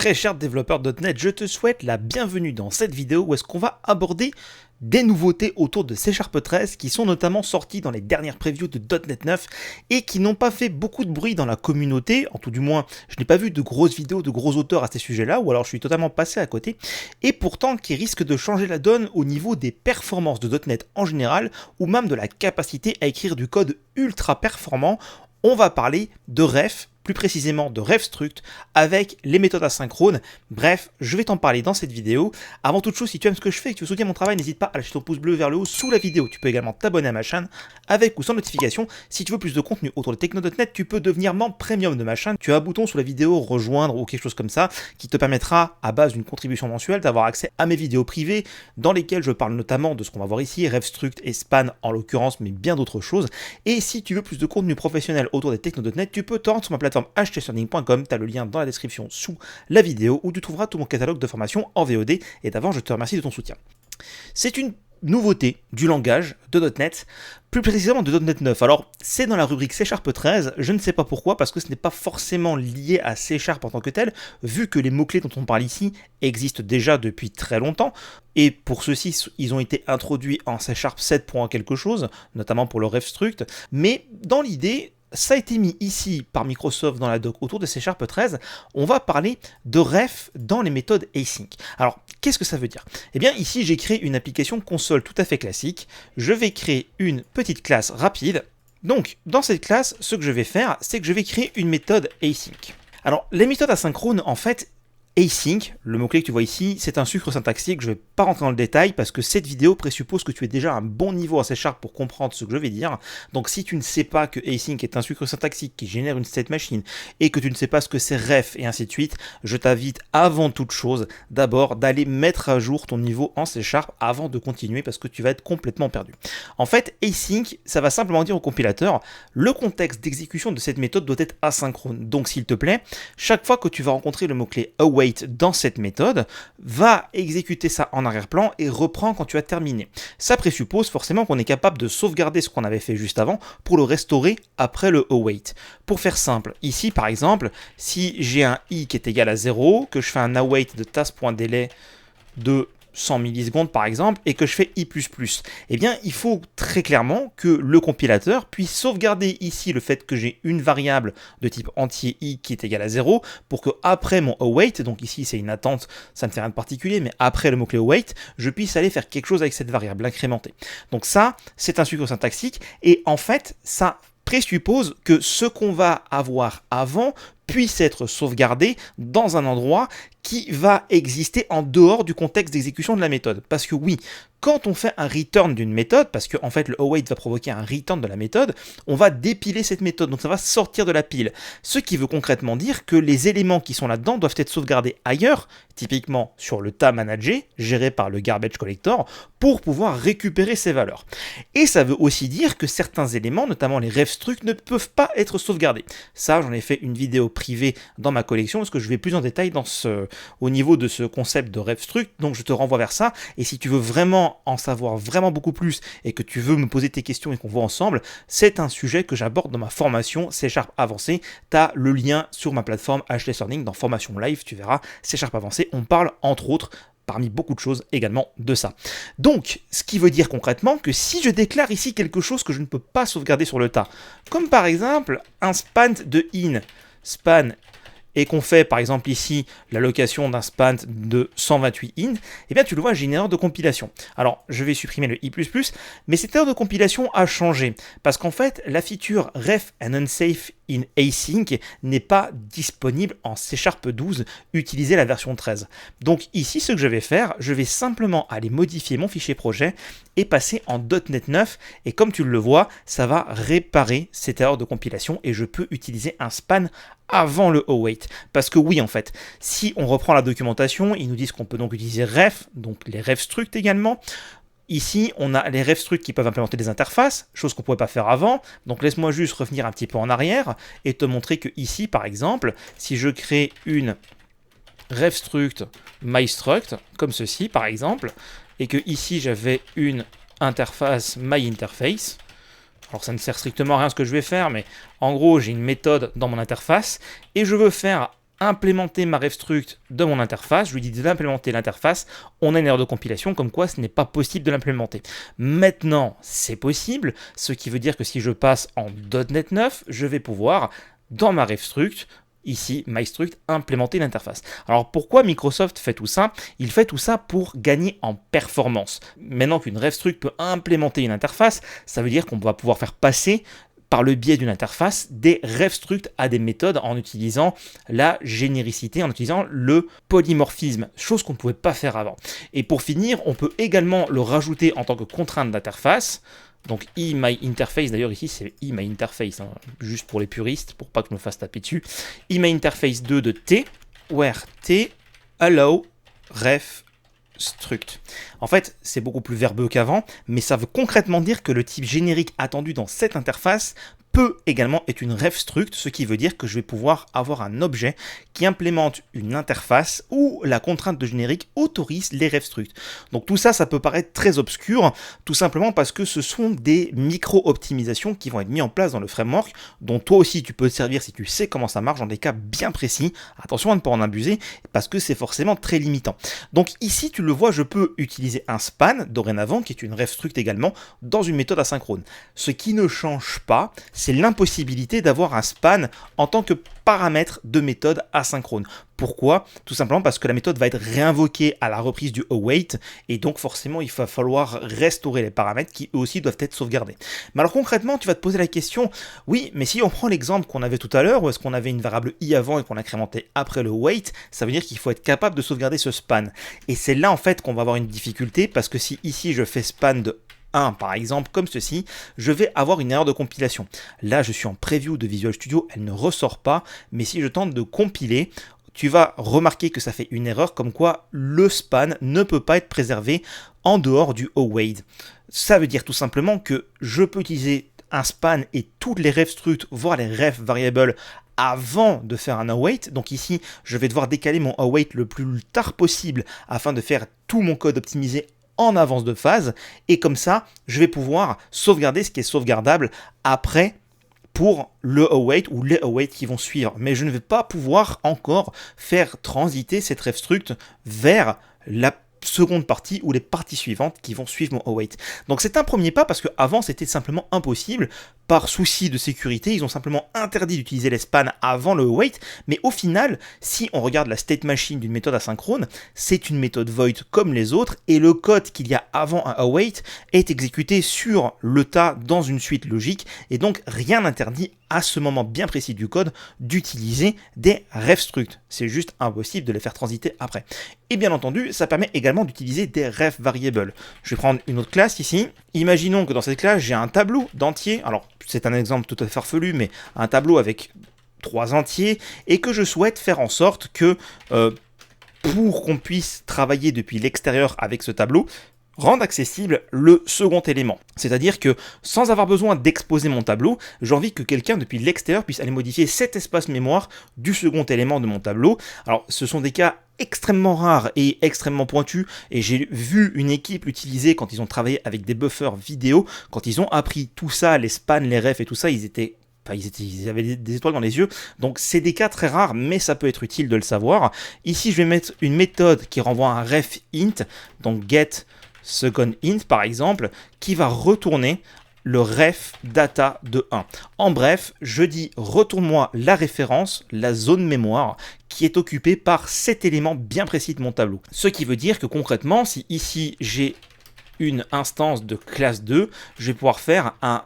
Très cher développeur .NET, je te souhaite la bienvenue dans cette vidéo où est-ce qu'on va aborder des nouveautés autour de C# 13 qui sont notamment sorties dans les dernières previews de .NET 9 et qui n'ont pas fait beaucoup de bruit dans la communauté, en tout du moins je n'ai pas vu de grosses vidéos de gros auteurs à ces sujets-là, ou alors je suis totalement passé à côté, et pourtant qui risquent de changer la donne au niveau des performances de .NET en général, ou même de la capacité à écrire du code ultra performant. On va parler de ref, plus précisément de RefStruct, avec les méthodes asynchrones. Bref, je vais t'en parler dans cette vidéo. Avant toute chose, si tu aimes ce que je fais et que tu veux soutenir mon travail, n'hésite pas à lâcher ton pouce bleu vers le haut sous la vidéo. Tu peux également t'abonner à ma chaîne, avec ou sans notification. Si tu veux plus de contenu autour de Techno.net, tu peux devenir membre premium de ma chaîne. Tu as un bouton sous la vidéo rejoindre ou quelque chose comme ça, qui te permettra, à base d'une contribution mensuelle, d'avoir accès à mes vidéos privées, dans lesquelles je parle notamment de ce qu'on va voir ici, RefStruct et Span en l'occurrence, mais bien d'autres choses. Et si tu veux plus de contenu professionnel autour des Techno.net, tu peux te rendre sur ma plateforme htlearning.com, tu as le lien dans la description sous la vidéo où tu trouveras tout mon catalogue de formation en VOD. Et d'avant, je te remercie de ton soutien. C'est une nouveauté du langage de .NET, plus précisément de .NET 9. Alors, c'est dans la rubrique C# 13, je ne sais pas pourquoi, parce que ce n'est pas forcément lié à C# en tant que tel, vu que les mots-clés dont on parle ici existent déjà depuis très longtemps, et pour ceux-ci, ils ont été introduits en C# 7 quelque chose, notamment pour le RefStruct, mais dans l'idée, ça a été mis ici par Microsoft dans la doc autour de C# 13, on va parler de ref dans les méthodes async. Alors, qu'est-ce que ça veut dire? Eh bien, ici, j'ai créé une application console tout à fait classique. Je vais créer une petite classe rapide. Donc, dans cette classe, ce que je vais faire, c'est que je vais créer une méthode async. Alors, les méthodes asynchrones, en fait, async, le mot-clé que tu vois ici, c'est un sucre syntaxique, je ne vais pas rentrer dans le détail parce que cette vidéo présuppose que tu aies déjà un bon niveau à C# pour comprendre ce que je vais dire. Donc si tu ne sais pas que async est un sucre syntaxique qui génère une state machine et que tu ne sais pas ce que c'est ref et ainsi de suite, je t'invite avant toute chose d'abord d'aller mettre à jour ton niveau en C# avant de continuer parce que tu vas être complètement perdu. En fait, async, ça va simplement dire au compilateur, le contexte d'exécution de cette méthode doit être asynchrone. Donc s'il te plaît, chaque fois que tu vas rencontrer le mot-clé await dans cette méthode, va exécuter ça en arrière-plan et reprend quand tu as terminé. Ça présuppose forcément qu'on est capable de sauvegarder ce qu'on avait fait juste avant pour le restaurer après le await. Pour faire simple, ici par exemple, si j'ai un i qui est égal à 0, que je fais un await de task.delay de 100 millisecondes par exemple, et que je fais i++, eh bien il faut très clairement que le compilateur puisse sauvegarder ici le fait que j'ai une variable de type entier i qui est égale à 0, pour que après mon await, donc ici c'est une attente, ça ne fait rien de particulier, mais après le mot-clé await, je puisse aller faire quelque chose avec cette variable, l'incrémenter. Donc ça, c'est un sucre syntaxique, et en fait, ça présuppose que ce qu'on va avoir avant puisse être sauvegardé dans un endroit qui va exister en dehors du contexte d'exécution de la méthode. Parce que oui, quand on fait un return d'une méthode, parce que en fait le await va provoquer un return de la méthode, on va dépiler cette méthode, donc ça va sortir de la pile. Ce qui veut concrètement dire que les éléments qui sont là-dedans doivent être sauvegardés ailleurs, typiquement sur le tas manager, géré par le garbage collector, pour pouvoir récupérer ces valeurs. Et ça veut aussi dire que certains éléments, notamment les RefStruct, ne peuvent pas être sauvegardés. Ça, j'en ai fait une vidéo privée dans ma collection, parce que je vais plus en détail au niveau de ce concept de RefStruct, donc je te renvoie vers ça, et si tu veux vraiment en savoir vraiment beaucoup plus, et que tu veux me poser tes questions et qu'on voit ensemble, c'est un sujet que j'aborde dans ma formation C# avancée, tu as le lien sur ma plateforme htlearning dans formation live, tu verras, C# avancée, on parle entre autres, parmi beaucoup de choses également de ça. Donc, ce qui veut dire concrètement que si je déclare ici quelque chose que je ne peux pas sauvegarder sur le tas, comme par exemple un span de in, span, et qu'on fait par exemple ici l'allocation d'un span de 128 in, eh bien tu le vois, j'ai une erreur de compilation. Alors je vais supprimer le i++, mais cette erreur de compilation a changé, parce qu'en fait la feature ref and unsafe in async n'est pas disponible en C# 12, utilisez la version 13. Donc ici ce que je vais faire, je vais simplement aller modifier mon fichier projet et passer en .NET 9, et comme tu le vois, ça va réparer cette erreur de compilation et je peux utiliser un span avant le await. Parce que oui, en fait, si on reprend la documentation, ils nous disent qu'on peut donc utiliser ref, donc les RefStruct également. Ici, on a les RefStruct qui peuvent implémenter des interfaces, chose qu'on ne pouvait pas faire avant. Donc laisse-moi juste revenir un petit peu en arrière et te montrer que ici, par exemple, si je crée une RefStruct MyStruct, comme ceci par exemple, et que ici j'avais une interface MyInterface, alors ça ne sert strictement à rien ce que je vais faire, mais en gros j'ai une méthode dans mon interface et je veux faire implémenter ma refstruct de mon interface, je lui dis d'implémenter l'interface, on a une erreur de compilation comme quoi ce n'est pas possible de l'implémenter. Maintenant, c'est possible, ce qui veut dire que si je passe en .NET 9, je vais pouvoir, dans ma refstruct, ici, MyStruct, implémenter l'interface. Alors pourquoi Microsoft fait tout ça? Il fait tout ça pour gagner en performance. Maintenant qu'une refstruct peut implémenter une interface, ça veut dire qu'on va pouvoir faire passer par le biais d'une interface des refstructs à des méthodes en utilisant la généricité, en utilisant le polymorphisme, chose qu'on ne pouvait pas faire avant. Et pour finir, on peut également le rajouter en tant que contrainte d'interface. Donc eMyInterface, d'ailleurs ici c'est eMyInterface, hein, juste pour les puristes, pour pas que je me fasse taper dessus. eMyInterface 2 de T, where T allow ref struct. En fait, c'est beaucoup plus verbeux qu'avant, mais ça veut concrètement dire que le type générique attendu dans cette interface peut également être une ref struct, ce qui veut dire que je vais pouvoir avoir un objet qui implémente une interface où la contrainte de générique autorise les ref structs. Donc tout ça, ça peut paraître très obscur, tout simplement parce que ce sont des micro-optimisations qui vont être mises en place dans le framework, dont toi aussi tu peux te servir si tu sais comment ça marche dans des cas bien précis. Attention à ne pas en abuser, parce que c'est forcément très limitant. Donc ici, tu le vois, je peux utiliser un span, dorénavant, qui est une ref struct également, dans une méthode asynchrone. Ce qui ne change pas, c'est l'impossibilité d'avoir un span en tant que paramètre de méthode asynchrone. Pourquoi? Tout simplement parce que la méthode va être réinvoquée à la reprise du await, et donc forcément il va falloir restaurer les paramètres qui eux aussi doivent être sauvegardés. Mais alors concrètement, tu vas te poser la question, oui, mais si on prend l'exemple qu'on avait tout à l'heure, où est-ce qu'on avait une variable i avant et qu'on incrémentait après le wait, ça veut dire qu'il faut être capable de sauvegarder ce span. Et c'est là en fait qu'on va avoir une difficulté, parce que si ici je fais span de 1 par exemple, comme ceci, je vais avoir une erreur de compilation. Là, je suis en preview de Visual Studio, elle ne ressort pas, mais si je tente de compiler, tu vas remarquer que ça fait une erreur, comme quoi le span ne peut pas être préservé en dehors du await. Ça veut dire tout simplement que je peux utiliser un span et toutes les ref structs, voire les ref variables, avant de faire un await. Donc ici, je vais devoir décaler mon await le plus tard possible afin de faire tout mon code optimisé en avance de phase, et comme ça, je vais pouvoir sauvegarder ce qui est sauvegardable après pour le await ou les awaits qui vont suivre. Mais je ne vais pas pouvoir encore faire transiter cette ref struct vers la seconde partie ou les parties suivantes qui vont suivre mon await. Donc c'est un premier pas parce qu'avant c'était simplement impossible. Par souci de sécurité, ils ont simplement interdit d'utiliser les spans avant le await, mais au final, si on regarde la state machine d'une méthode asynchrone, c'est une méthode void comme les autres, et le code qu'il y a avant un await est exécuté sur le tas dans une suite logique, et donc rien n'interdit à ce moment bien précis du code d'utiliser des ref structs. C'est juste impossible de les faire transiter après. Et bien entendu, ça permet également d'utiliser des ref variables. Je vais prendre une autre classe ici. Imaginons que dans cette classe, j'ai un tableau d'entiers. Alors, c'est un exemple tout à fait farfelu, mais un tableau avec 3 entiers, et que je souhaite faire en sorte que, pour qu'on puisse travailler depuis l'extérieur avec ce tableau, rendre accessible le second élément. C'est-à-dire que, sans avoir besoin d'exposer mon tableau, j'ai envie que quelqu'un depuis l'extérieur puisse aller modifier cet espace mémoire du second élément de mon tableau. Alors, ce sont des cas extrêmement rares et extrêmement pointus, et j'ai vu une équipe l'utiliser quand ils ont travaillé avec des buffers vidéo, quand ils ont appris tout ça, les spans, les refs et tout ça, ils avaient des étoiles dans les yeux. Donc c'est des cas très rares, mais ça peut être utile de le savoir. Ici, je vais mettre une méthode qui renvoie à un ref int, donc get second int par exemple, qui va retourner le ref data de 1. En bref, je dis retourne-moi la référence, la zone mémoire, qui est occupée par cet élément bien précis de mon tableau. Ce qui veut dire que concrètement, si ici j'ai une instance de classe 2, je vais pouvoir faire un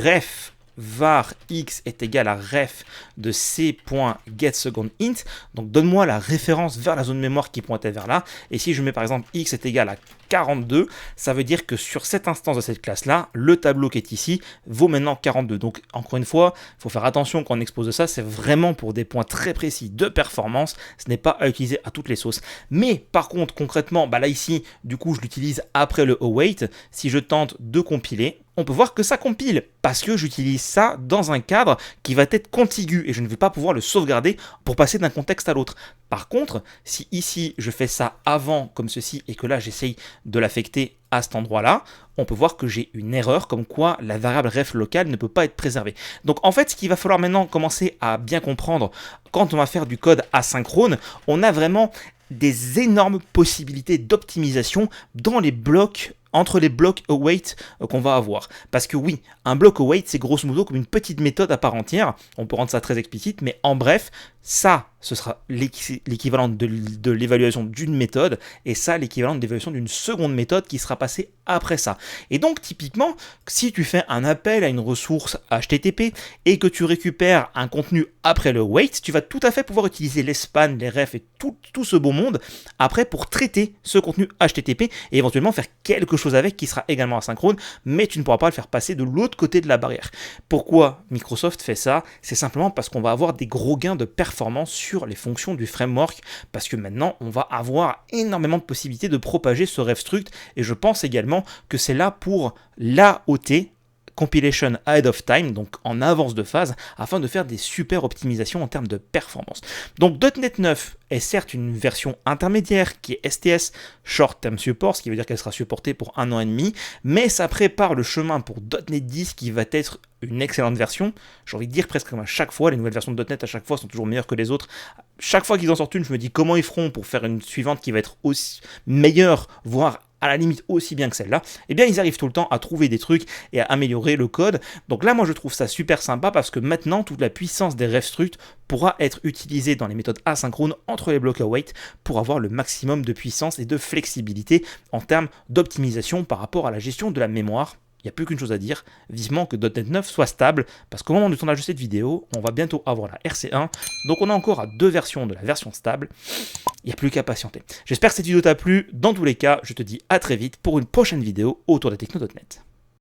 ref var x est égal à ref de c.getSecondInt, donc donne-moi la référence vers la zone mémoire qui pointait vers là, et si je mets par exemple x est égal à 42, ça veut dire que sur cette instance de cette classe-là, le tableau qui est ici vaut maintenant 42. Donc encore une fois, il faut faire attention quand on expose ça, c'est vraiment pour des points très précis de performance, ce n'est pas à utiliser à toutes les sauces. Mais par contre, concrètement, là ici, du coup, je l'utilise après le await. Si je tente de compiler, on peut voir que ça compile, parce que j'utilise ça dans un cadre qui va être contigu, et je ne vais pas pouvoir le sauvegarder pour passer d'un contexte à l'autre. Par contre, si ici je fais ça avant comme ceci, et que là j'essaye de l'affecter à cet endroit-là, on peut voir que j'ai une erreur comme quoi la variable ref locale ne peut pas être préservée. Donc en fait, ce qu'il va falloir maintenant commencer à bien comprendre quand on va faire du code asynchrone, on a vraiment des énormes possibilités d'optimisation dans les blocs, entre les blocs await qu'on va avoir. Parce que oui, un bloc await, c'est grosso modo comme une petite méthode à part entière. On peut rendre ça très explicite, mais en bref, ça, ce sera l'équivalent de l'évaluation d'une méthode, et ça, l'équivalent de l'évaluation d'une seconde méthode qui sera passée après ça. Et donc, typiquement, si tu fais un appel à une ressource HTTP et que tu récupères un contenu après le wait, tu vas tout à fait pouvoir utiliser les spans, les refs et tout ce beau monde après pour traiter ce contenu HTTP et éventuellement faire quelque chose avec qui sera également asynchrone, mais tu ne pourras pas le faire passer de l'autre côté de la barrière. Pourquoi Microsoft fait ça? C'est simplement parce qu'on va avoir des gros gains de performance sur les fonctions du framework, parce que maintenant on va avoir énormément de possibilités de propager ce ref-struct, et je pense également que c'est là pour l'AOT, Compilation Ahead of Time, donc en avance de phase, afin de faire des super optimisations en termes de performance. Donc .NET 9 est certes une version intermédiaire qui est STS, Short Term Support, ce qui veut dire qu'elle sera supportée pour 1 an et demi, mais ça prépare le chemin pour .NET 10 qui va être une excellente version. J'ai envie de dire presque comme à chaque fois, les nouvelles versions de .NET à chaque fois sont toujours meilleures que les autres. Chaque fois qu'ils en sortent une, je me dis comment ils feront pour faire une suivante qui va être aussi meilleure, voire à la limite aussi bien que celle-là. Eh bien, ils arrivent tout le temps à trouver des trucs et à améliorer le code. Donc là, moi, je trouve ça super sympa parce que maintenant, toute la puissance des refstructs pourra être utilisée dans les méthodes asynchrones entre les blocs await pour avoir le maximum de puissance et de flexibilité en termes d'optimisation par rapport à la gestion de la mémoire. Il n'y a plus qu'une chose à dire, vivement que .NET 9 soit stable, parce qu'au moment du tournage de cette vidéo, on va bientôt avoir la RC1, donc on a encore à 2 versions de la version stable, il n'y a plus qu'à patienter. J'espère que cette vidéo t'a plu, dans tous les cas, je te dis à très vite pour une prochaine vidéo autour de techno.net.